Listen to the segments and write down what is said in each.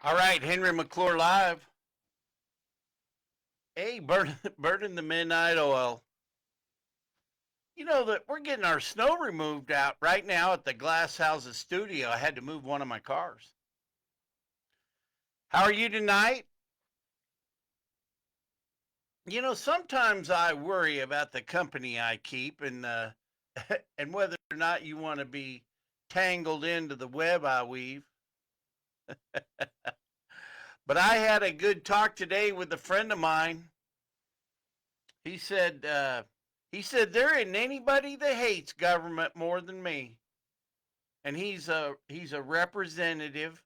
All right, Henry McClure live. Hey, burning the midnight oil. You know that we're getting our snow removed out right now at the Glass Houses studio. I had to move one of my cars. How are you tonight? You know, sometimes I worry about the company I keep and and whether or not you want to be tangled into the web I weave. But I had a good talk today with a friend of mine. He said there isn't anybody that hates government more than me, and he's a representative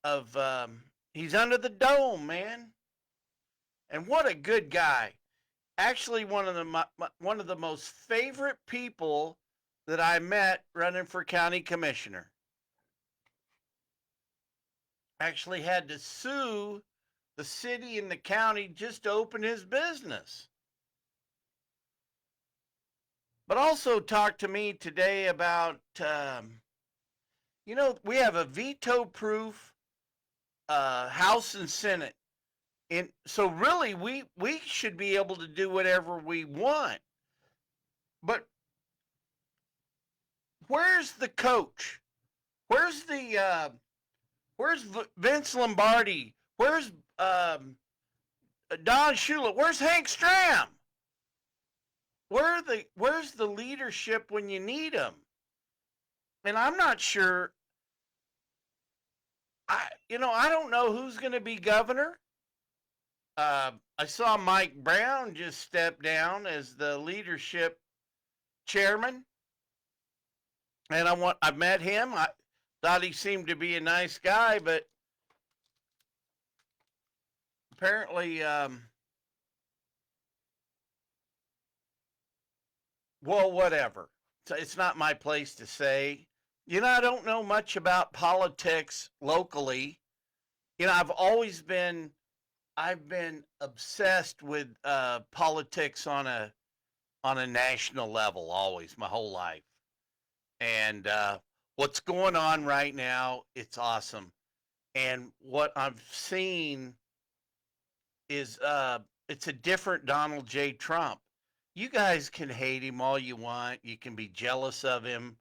of he's under the dome, man, and what a good guy. Actually, one of the most favorite people that I met running for county commissioner. Actually had to sue the city and the county just to open his business. But also talked to me today about we have a veto proof House and Senate. And so really we should be able to do whatever we want. But where's the coach? Where's where's Vince Lombardi? Where's Don Shula? Where's Hank Stram? Where's the leadership when you need them? And I'm not sure. I don't know who's going to be governor. I saw Mike Brown just step down as the leadership chairman, and I met him. I thought he seemed to be a nice guy, but apparently, well, whatever. So it's not my place to say. I don't know much about politics locally. I've been obsessed with politics on a national level always my whole life. And what's going on right now, it's awesome. And what I've seen is it's a different Donald J. Trump. You guys can hate him all you want. You can be jealous of him.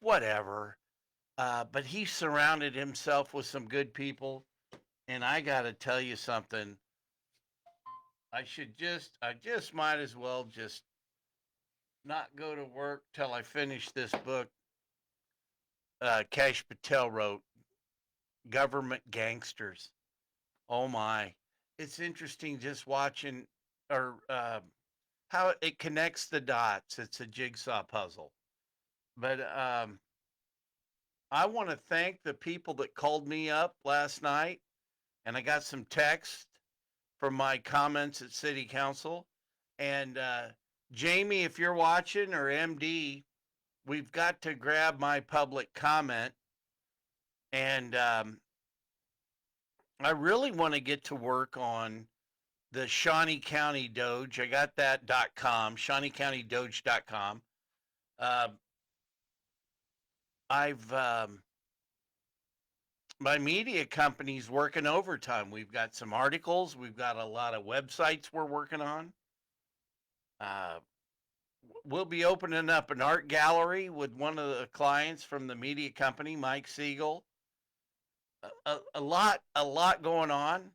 Whatever. But he surrounded himself with some good people. And I got to tell you something. I just might as well just not go to work till I finish this book. Cash Patel wrote, Government Gangsters. Oh my. It's interesting just watching or how it connects the dots. It's a jigsaw puzzle. But I want to thank the people that called me up last night, and I got some text from my comments at City Council. And Jamie, if you're watching, or MD, we've got to grab my public comment. And I really want to get to work on the Shawnee County Doge. I got that.com, ShawneeCountyDoge.com. Uh, I've my media company's working overtime. We've got some articles. We've got a lot of websites we're working on. Uh, we'll be opening up an art gallery with one of the clients from the media company, Mike Siegel. A lot going on.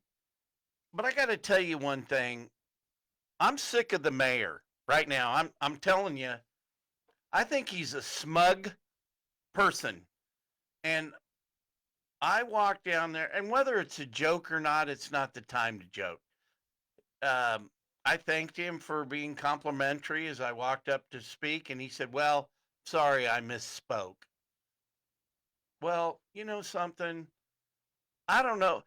But I got to tell you one thing. I'm sick of the mayor right now. I'm telling you, I think he's a smug person. And I walked down there, and whether it's a joke or not, it's not the time to joke. I thanked him for being complimentary as I walked up to speak, and he said, "Well, sorry, I misspoke." Well, you know something? I don't know.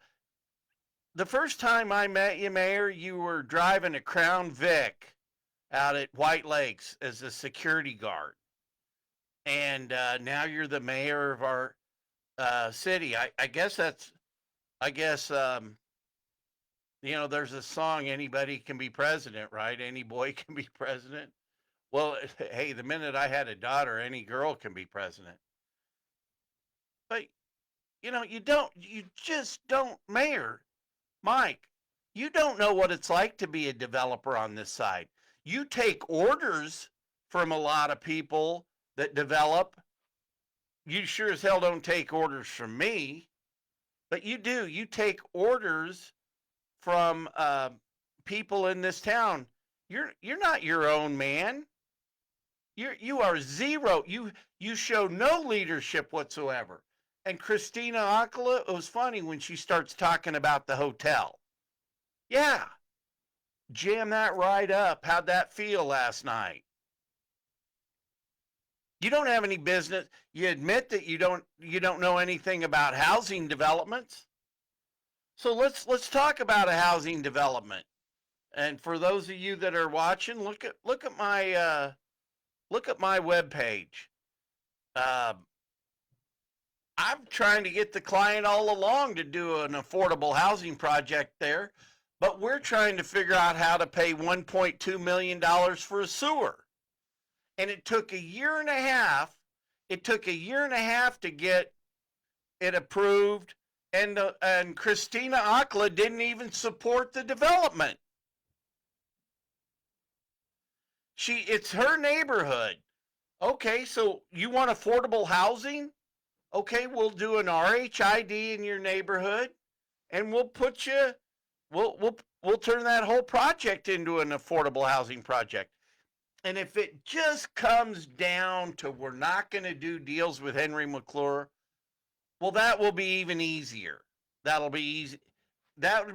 The first time I met you, Mayor, you were driving a Crown Vic out at White Lakes as a security guard. And now you're the mayor of our city. I guess I guess, there's a song, Anybody Can Be President, right? Any boy can be president. Well, hey, the minute I had a daughter, any girl can be president. But you just don't, Mayor Mike, you don't know what it's like to be a developer on this side. You take orders from a lot of people that develop. You sure as hell don't take orders from me, but you do. You take orders from people in this town. You're not your own man. You are zero. You show no leadership whatsoever. And Christina Akala, it was funny when she starts talking about the hotel. Yeah, jam that right up. How'd that feel last night? You don't have any business. You admit that you don't know anything about housing developments. So let's talk about a housing development. And for those of you that are watching, look at my webpage. Uh, I'm trying to get the client all along to do an affordable housing project there, but we're trying to figure out how to pay $1.2 million for a sewer. And it took a year and a half. It took a year and a half to get it approved, and Christina Akla didn't even support the development. It's her neighborhood. Okay, so you want affordable housing? Okay, we'll do an RHID in your neighborhood, and we'll turn that whole project into an affordable housing project. And if it just comes down to we're not going to do deals with Henry McClure, well, that will be even easier. That'll be easy. That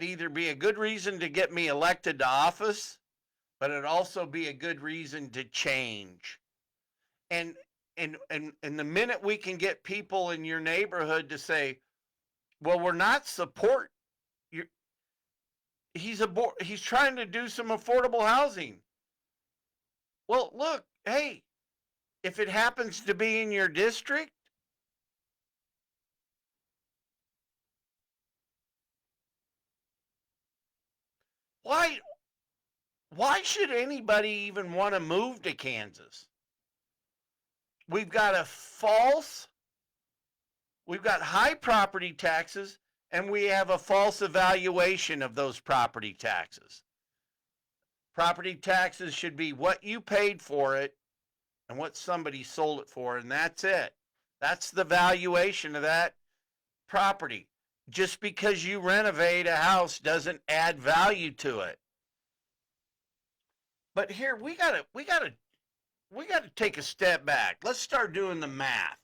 either be a good reason to get me elected to office, but it'd also be a good reason to change. And and the minute we can get people in your neighborhood to say, well, we're not support you, he's trying to do some affordable housing. Well, look, hey, if it happens to be in your district, why why should anybody even want to move to Kansas? We've got a false we've got high property taxes, and we have a false evaluation of those property taxes. Property taxes should be what you paid for it and what somebody sold it for, and that's it. That's the valuation of that property. Just because you renovate a house doesn't add value to it. But here we gotta take a step back. Let's start doing the math.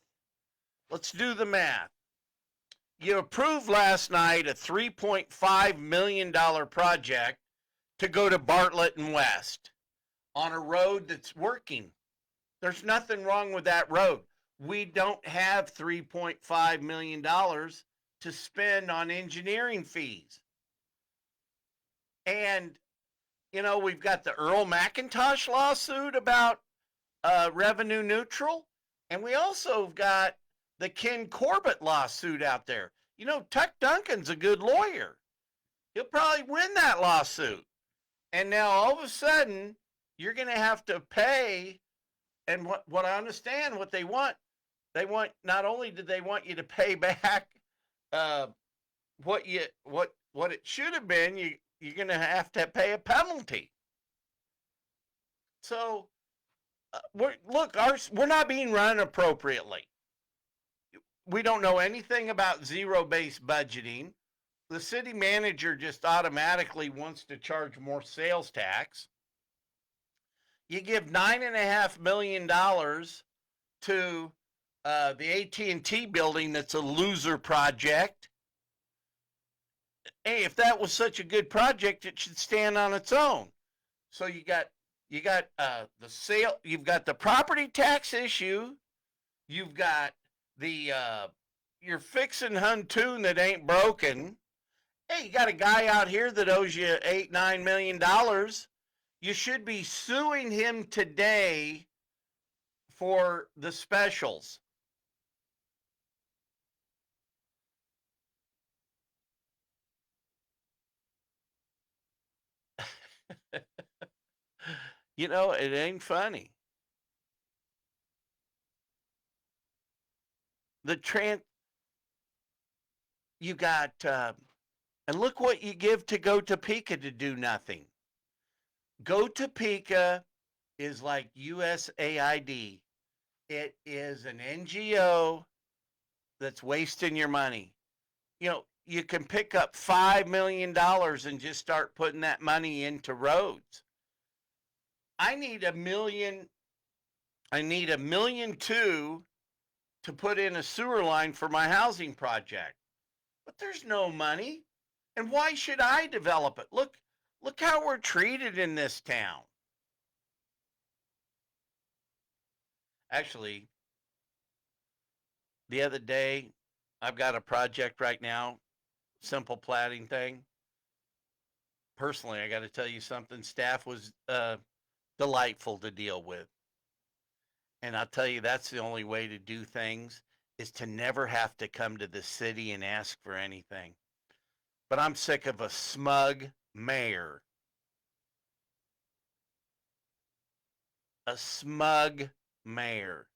Let's do the math. You approved last night a $3.5 million project to go to Bartlett and West on a road that's working. There's nothing wrong with that road. We don't have $3.5 million to spend on engineering fees. And, we've got the Earl McIntosh lawsuit about revenue neutral. And we also got the Ken Corbett lawsuit out there. Tuck Duncan's a good lawyer. He'll probably win that lawsuit. And now all of a sudden, you're going to have to pay. And what I understand, what they want, not only do they want you to pay back what it should have been, you're going to have to pay a penalty. So we're not being run appropriately. We don't know anything about zero-based budgeting. The city manager just automatically wants to charge more sales tax. You give $9.5 million to the AT&T building that's a loser project. Hey, if that was such a good project, it should stand on its own. So you got the sale, you've got the property tax issue, you've got the you're fixing Huntoon that ain't broken. Hey, you got a guy out here that owes you $8-9 million. You should be suing him today for the specials. It ain't funny. The You got, and look what you give to Go Topeka to do nothing. Go Topeka is like USAID. It is an NGO that's wasting your money. You can pick up $5 million and just start putting that money into roads. I need $1.2 million to put in a sewer line for my housing project. But there's no money. And why should I develop it? Look how we're treated in this town. Actually, the other day, I've got a project right now, simple platting thing. Personally, I got to tell you something. Staff was delightful to deal with. And I'll tell you, that's the only way to do things is to never have to come to the city and ask for anything. But I'm sick of a smug mayor. A smug mayor.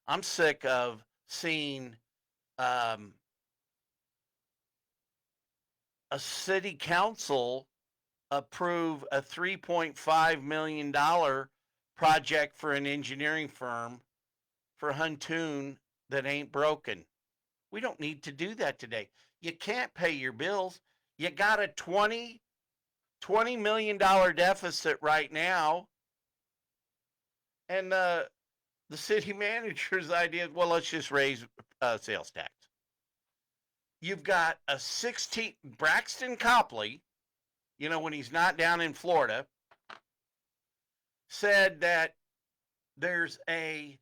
I'm sick of seeing a city council approve a $3.5 million project for an engineering firm for Huntoon that ain't broken. We don't need to do that today. You can't pay your bills. You got a $20 million deficit right now. And the city manager's idea, well, let's just raise sales tax. You've got a 16, Braxton Copley, when he's not down in Florida, said that there's a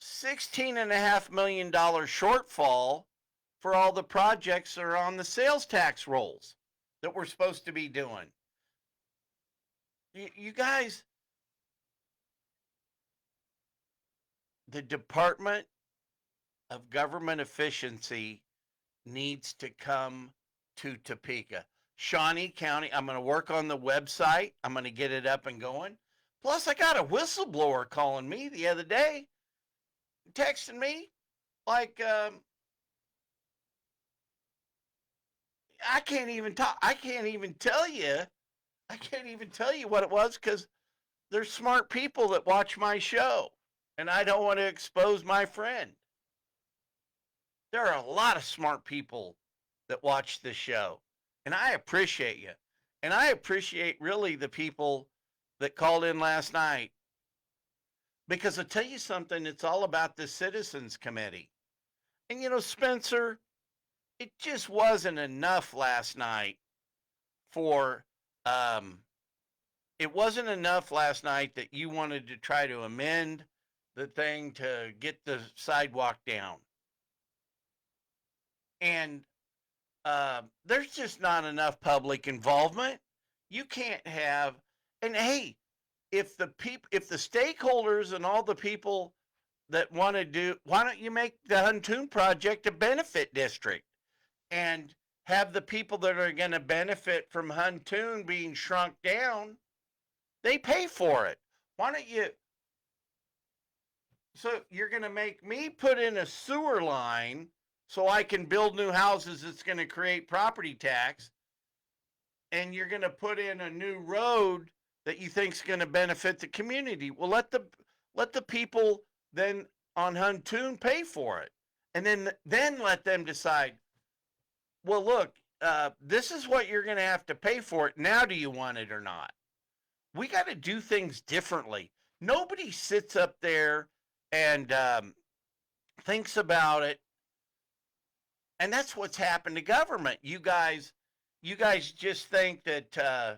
$16.5 million shortfall for all the projects that are on the sales tax rolls that we're supposed to be doing. You guys, the Department of Government Efficiency needs to come to Topeka. Shawnee County, I'm going to work on the website. I'm going to get it up and going. Plus, I got a whistleblower calling me the other day, texting me like, I can't even talk. I can't even tell you what it was because there's smart people that watch my show, and I don't want to expose my friend. There are a lot of smart people that watch this show, and I appreciate you. And I appreciate really the people that called in last night because I'll tell you something, it's all about the Citizens Committee. And Spencer, it just wasn't enough last night for it wasn't enough last night that you wanted to try to amend the thing to get the sidewalk down. And there's just not enough public involvement. You can't have, and hey, if the stakeholders and all the people that want to do, why don't you make the Huntoon project a benefit district and have the people that are going to benefit from Huntoon being shrunk down, they pay for it. Why don't you? So you're going to make me put in a sewer line so I can build new houses that's going to create property tax, and you're going to put in a new road that you think is going to benefit the community. Well, let the people then on Huntoon pay for it, and then let them decide. Well, look, this is what you're going to have to pay for it. Now, do you want it or not? We got to do things differently. Nobody sits up there and thinks about it. And that's what's happened to government. You guys just think that,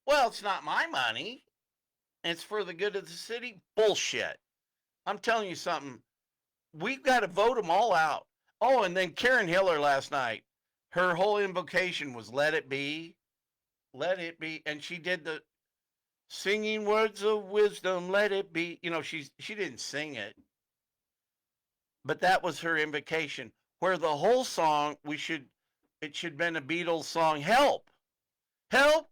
well, it's not my money. It's for the good of the city. Bullshit. I'm telling you something. We've got to vote them all out. Oh, and then Karen Hiller last night, her whole invocation was let it be. Let it be. And she did the singing words of wisdom, let it be. She didn't sing it. But that was her invocation. Where the whole song, it should have been a Beatles song, help, help,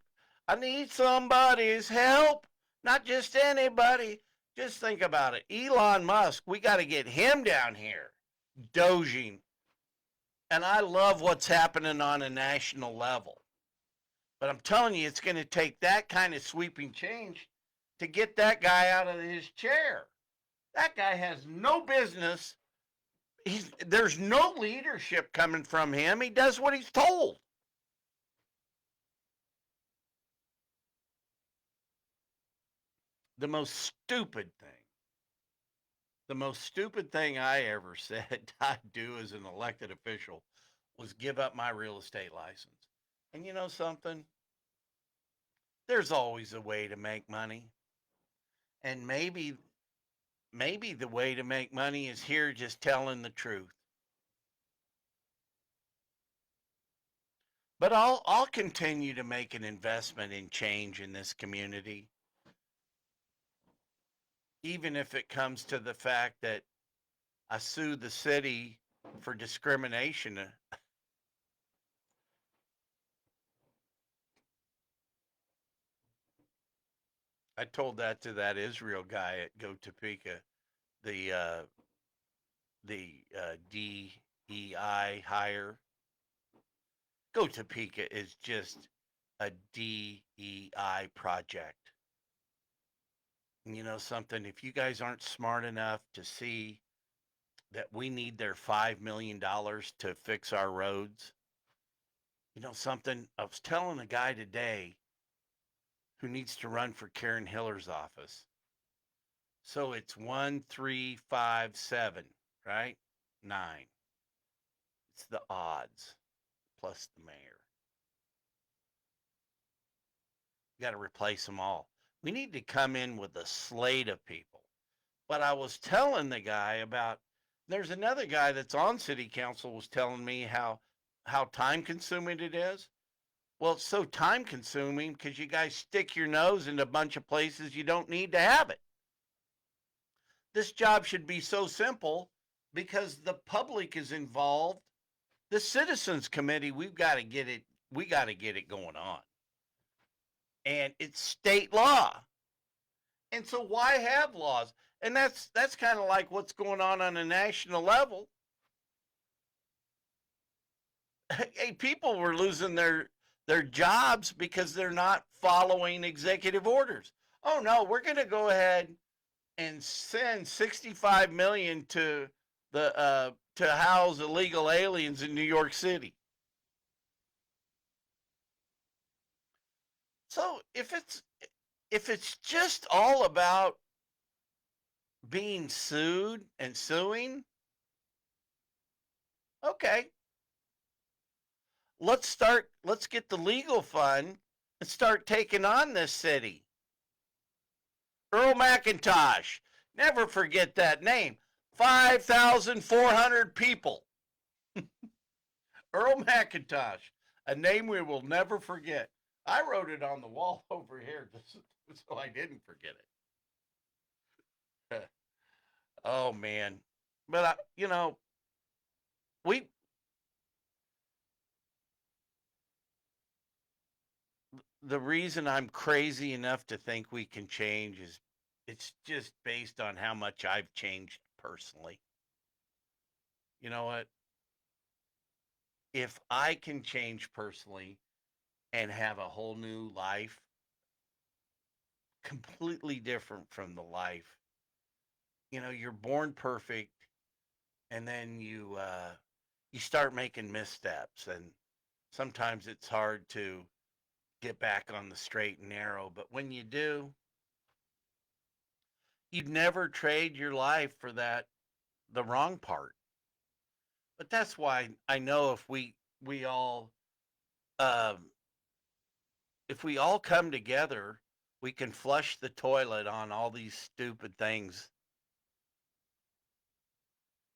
I need somebody's help, not just anybody. Just think about it. Elon Musk, we got to get him down here. doging. And I love what's happening on a national level. But I'm telling you, it's going to take that kind of sweeping change to get that guy out of his chair. That guy has no business. There's no leadership coming from him. He does what he's told. The most stupid thing, the most stupid thing I ever said I'd do as an elected official was give up my real estate license. And you know something? There's always a way to make money. And maybe the way to make money is here just telling the truth. But I'll continue to make an investment in change in this community, even if it comes to the fact that I sue the city for discrimination. I told that to that Israel guy at Go Topeka, the DEI hire. Go Topeka is just a DEI project. And you know something? If you guys aren't smart enough to see that we need their $5 million to fix our roads, you know something? I was telling a guy today who needs to run for Karen Hiller's office. So it's 1357, right? 9. It's the odds plus the mayor. You got to replace them all. We need to come in with a slate of people. But I was telling the guy about, there's another guy that's on city council was telling me how time consuming it is. Well, it's so time consuming because you guys stick your nose in a bunch of places you don't need to have it. This job should be so simple because the public is involved. The citizens committee, we got to get it going on. And it's state law. And so why have laws? And that's kind of like what's going on a national level. Hey, people were losing their jobs because they're not following executive orders. Oh no, we're going to go ahead and send 65 million to house illegal aliens in New York City. So if it's just all about being sued and suing, okay, let's get the legal fund and start taking on this city. Earl McIntosh, never forget that name. 5,400 people. Earl McIntosh, a name we will never forget. I wrote it on the wall over here just so I didn't forget it. Oh man, but we the reason I'm crazy enough to think we can change is it's just based on how much I've changed personally. You know what? If I can change personally and have a whole new life, completely different from the life, you're born perfect and then you start making missteps, and sometimes it's hard to get back on the straight and narrow, but when you do, you'd never trade your life for the wrong part. But that's why I know we all um, if we all come together, we can flush the toilet on all these stupid things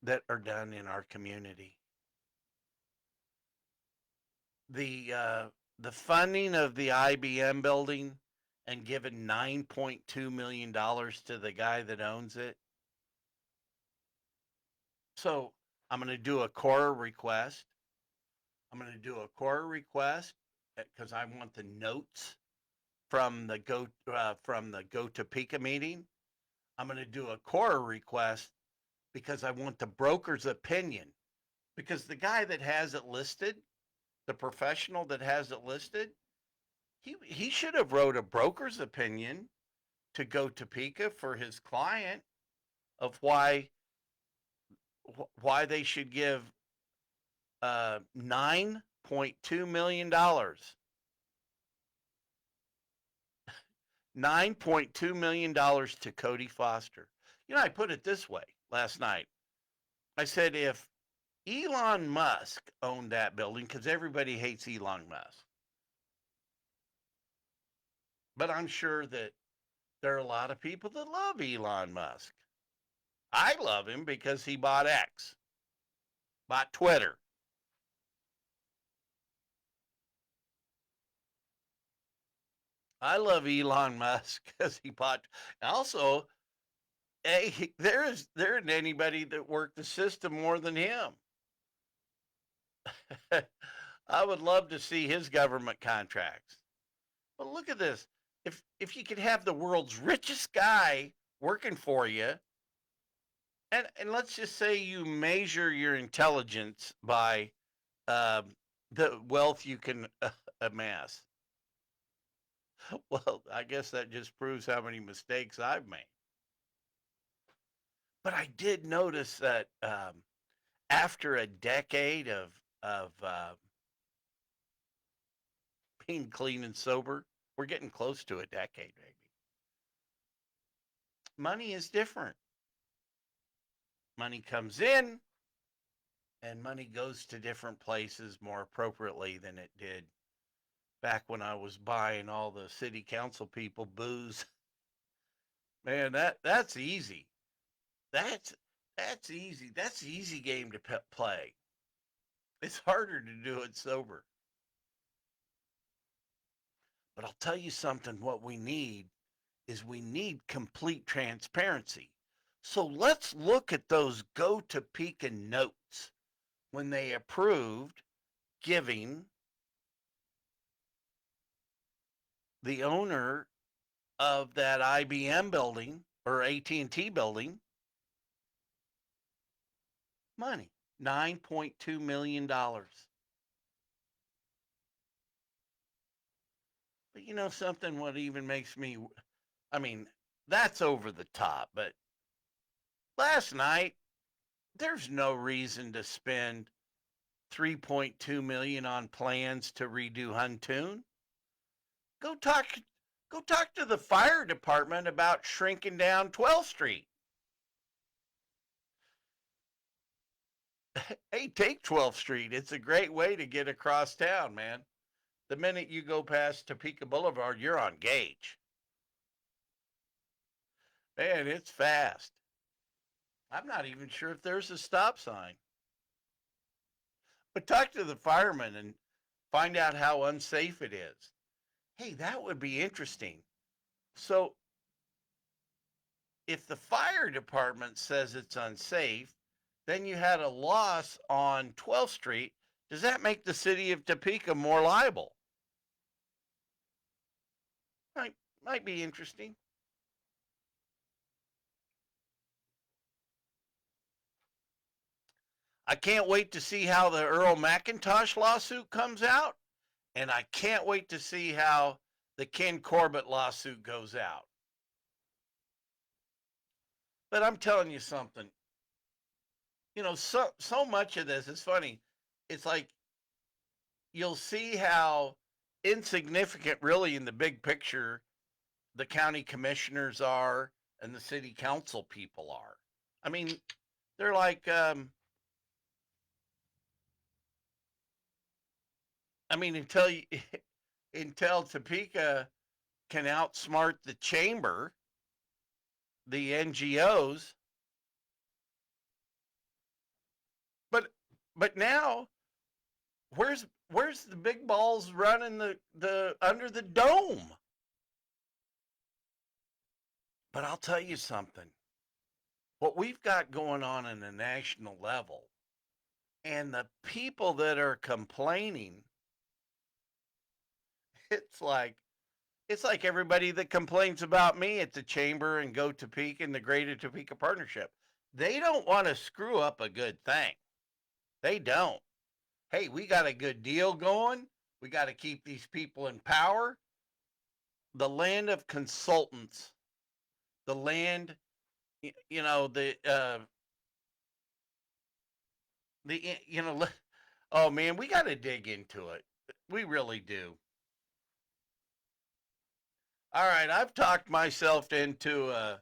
that are done in our community. The funding of the IBM building and giving $9.2 million to the guy that owns it. So I'm going to do a core request. I'm going to do a core request because I want the notes from the Go Topeka meeting. I'm going to do a core request because I want the broker's opinion. Because the guy that has it listed, the professional that has it listed, he should have wrote a broker's opinion to go Topeka for his client of why they should give $9.2 million. $9.2 million to Cody Foster. I put it this way last night. I said if Elon Musk owned that building, because everybody hates Elon Musk, but I'm sure that there are a lot of people that love Elon Musk. I love him because he bought X, bought Twitter. I love Elon Musk because he bought. Also, hey, there isn't anybody that worked the system more than him. I would love to see his government contracts. But look at this. If you could have the world's richest guy working for you, and let's just say you measure your intelligence by the wealth you can amass. Well, I guess that just proves how many mistakes I've made. But I did notice that after a decade of being clean and sober, we're getting close to a decade, maybe. Money is different. Money comes in, and money goes to different places more appropriately than it did back when I was buying all the city council people booze. Man, that's easy. That's that's easy. That's the easy game to play. It's harder to do it sober. But I'll tell you something. What we need is we need complete transparency. So let's look at those Go Topeka notes when they approved giving the owner of that IBM building or AT&T building money, $9.2 million. But you know something, what even makes me, I mean, that's over the top. But last night, there's no reason to spend 3.2 million on plans to redo Huntoon. Go talk go talk to the fire department about shrinking down 12th Street. Hey, take 12th Street. It's a great way to get across town, man. The minute you go past Topeka Boulevard, you're on Gage. Man, it's fast. I'm not even sure if there's a stop sign. But talk to the firemen and find out how unsafe it is. Hey, that would be interesting. So, if the fire department says it's unsafe, then you had a loss on 12th Street. Does that make the city of Topeka more liable? Might be interesting. I can't wait to see how the Earl McIntosh lawsuit comes out, and I can't wait to see how the Ken Corbett lawsuit goes out. But I'm telling you something. So much of this is funny. It's like you'll see how insignificant, really, in the big picture, the county commissioners are and the city council people are. I mean, they're like, I mean, until Topeka can outsmart the chamber, the NGOs, but now where's the big balls running the under the dome? But I'll tell you something. What we've got going on in the national level and the people that are complaining, it's like it's like everybody that complains about me at the chamber and Go Topeka and the Greater Topeka Partnership. They don't want to screw up a good thing. They don't. Hey, we got a good deal going. We got to keep these people in power. The land of consultants, the land, you know, you know, oh man, we got to dig into it. We really do. All right, I've talked myself into a,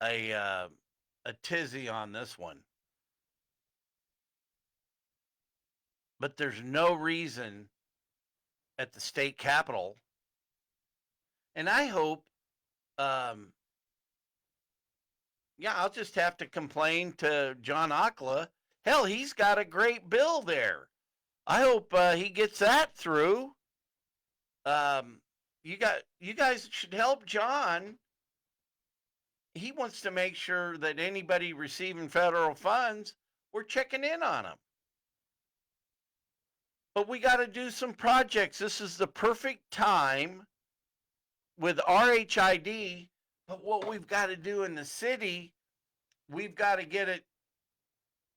uh, a tizzy on this one, but there's no reason at the state capitol, and I hope, um, yeah, I'll just have to complain to John Akla. Hell, he's got a great bill there. I hope he gets that through. Um, you guys should help John. He wants to make sure that anybody receiving federal funds, we're checking in on them. But we got to do some projects. This is the perfect time with RHID. But what we've got to do in the city, we've got to get it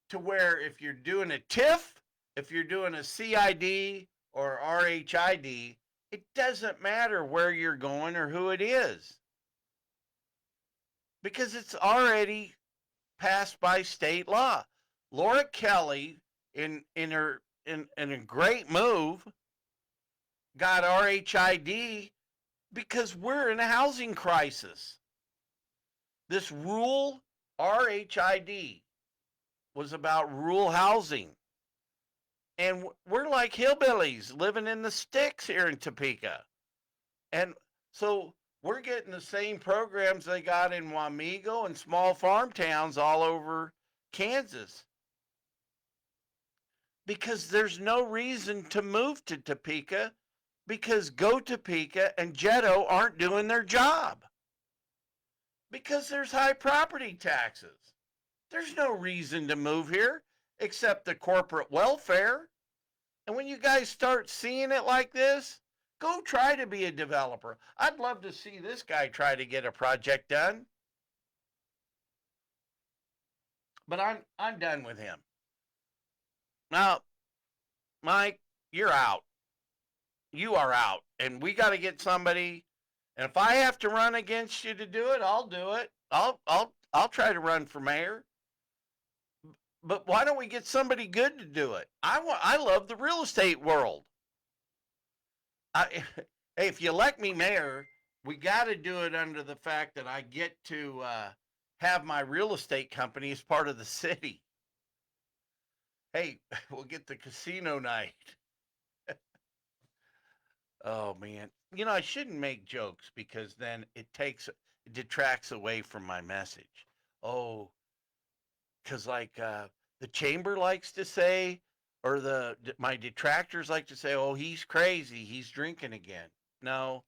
to where if you're doing a TIF, if you're doing a CID or RHID, it doesn't matter where you're going or who it is because it's already passed by state law. Laura Kelly, in a great move, got RHID because we're in a housing crisis. This rural RHID was about rural housing. And we're like hillbillies living in the sticks here in Topeka. And so we're getting the same programs they got in Wamego and small farm towns all over Kansas because there's no reason to move to Topeka because Go Topeka and Jetto aren't doing their job because there's high property taxes. There's no reason to move here except the corporate welfare. And when you guys start seeing it like this, go try to be a developer. I'd love to see this guy try to get a project done. But I'm done with him. Now, Mike, you're out. You are out. And we got to get somebody. And if I have to run against you to do it, I'll do it. I'll try to run for mayor. But why don't we get somebody good to do it? I love the real estate world. Hey, if you elect me mayor, we got to do it under the fact that I get to have my real estate company as part of the city. Hey, we'll get the casino night. Oh man, you know I shouldn't make jokes because then it detracts away from my message. Oh, because like the chamber likes to say, or my detractors like to say, oh he's crazy, he's drinking again. No,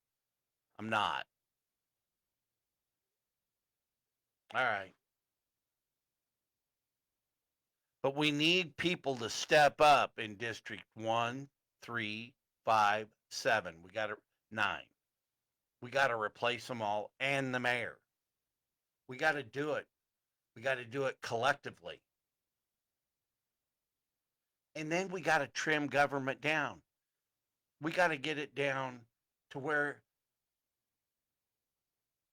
I'm not. All right. But we need people to step up in District 1, 3, 5, 7. We got to 9. We got to replace them all and the mayor. We got to do it. We got to do it collectively. And then we got to trim government down. We got to get it down to where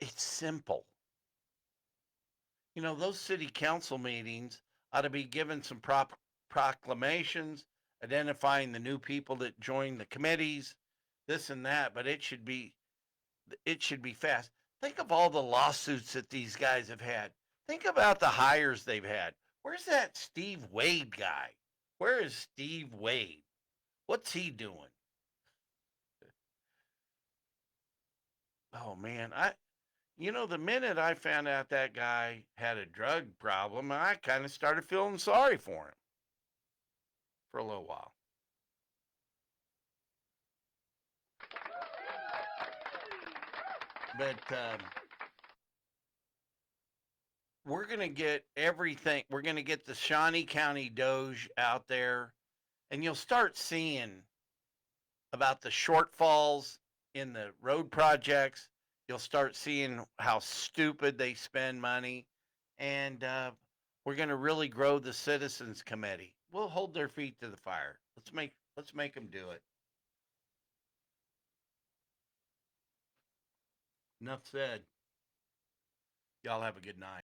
it's simple. You know, those city council meetings ought to be given some proclamations identifying the new people that join the committees, this and that, but it should be fast. Think of all the lawsuits that these guys have had. Think about the hires they've had. Where's that Steve Wade guy? Where is Steve Wade? What's he doing? Oh man, the minute I found out that guy had a drug problem, I kind of started feeling sorry for him for a little while. But we're going to get everything. We're going to get the Shawnee County Doge out there, and you'll start seeing about the shortfalls in the road projects. You'll start seeing how stupid they spend money. And we're going to really grow the citizens committee. We'll hold their feet to the fire. Let's make them do it. Enough said. Y'all have a good night.